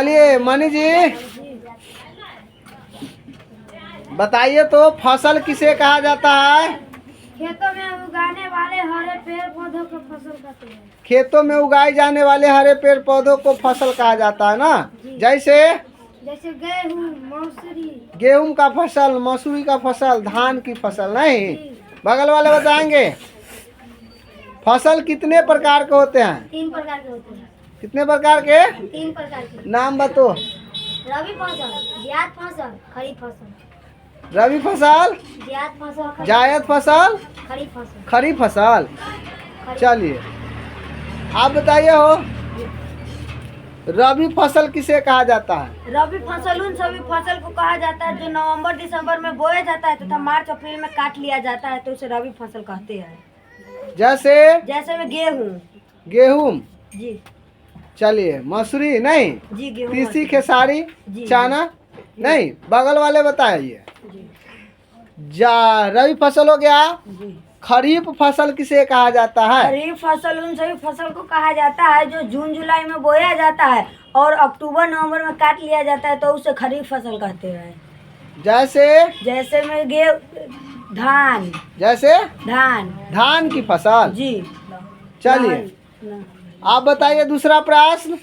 चलिए मनी जी बताइए तो फसल किसे कहा जाता है? खेतों में उगाने वाले हरे पेड़ पौधों को फसल कहते हैं। खेतों में उगाए जाने वाले हरे पेड़ पौधों को फसल कहा जाता है ना। जैसे जैसे गेहूँ, मसूरी। गेहूं का फसल, मसूरी का फसल, धान की फसल। नहीं, बगल वाले बताएंगे। फसल कितने प्रकार के होते हैं? 3 प्रकार के होते हैं। कितने प्रकार के? 3 प्रकार के। नाम बतो। रबी फसल, जायद फसल, खरीफ फसल। रबी फसल, जायद फसल, जायद फसल, खरीफ फसल। खरीफ फसल। चलिए आप बताइए हो रबी फसल किसे कहा जाता है? रबी फसल उन सभी फसल को कहा जाता है जो नवंबर दिसंबर में बोया जाता है तथा मार्च अप्रैल में काट लिया जाता है, तो उसे रबी फसल कहते हैं। जैसे में गेहूँ। गेहूं। जी चलिए मसूरी नहीं, जी गेहूँ। तीसी, खेसारी, जी, चना नहीं, बगल वाले बताइए। जी रबी फसल हो गया। जी। खरीफ फसल किसे कहा जाता है? खरीफ फसल उन सभी फसल को कहा जाता है जो जून जुलाई में बोया जाता है और अक्टूबर नवंबर में काट लिया जाता है, तो उसे खरीफ फसल कहते हैं। जैसे में धान। जैसे धान। धान की फसल। जी। चलिए आप बताइए दूसरा प्रश्न।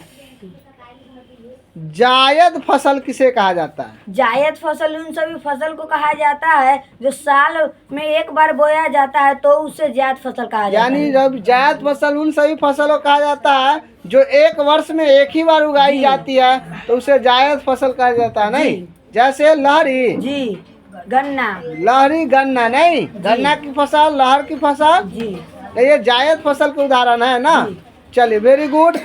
जायद फसल किसे कहा जाता है? जायद फसल उन सभी फसल को कहा जाता है जो साल में एक बार बोया जाता है, तो उसे जायद फसल कहा जाता है। यानी जब जायद फसल उन सभी फसलों को कहा जाता है जो एक वर्ष में एक ही बार उगाई जाती है, तो उसे जायद फसल कहा जाता है। नहीं, जैसे लहरी। जी गन्ना। लहरी गन्ना नहीं, गन्ना की फसल, लहर की फसल। जी ये जायद फसल का उदाहरण है ना। चलिए वेरी गुड।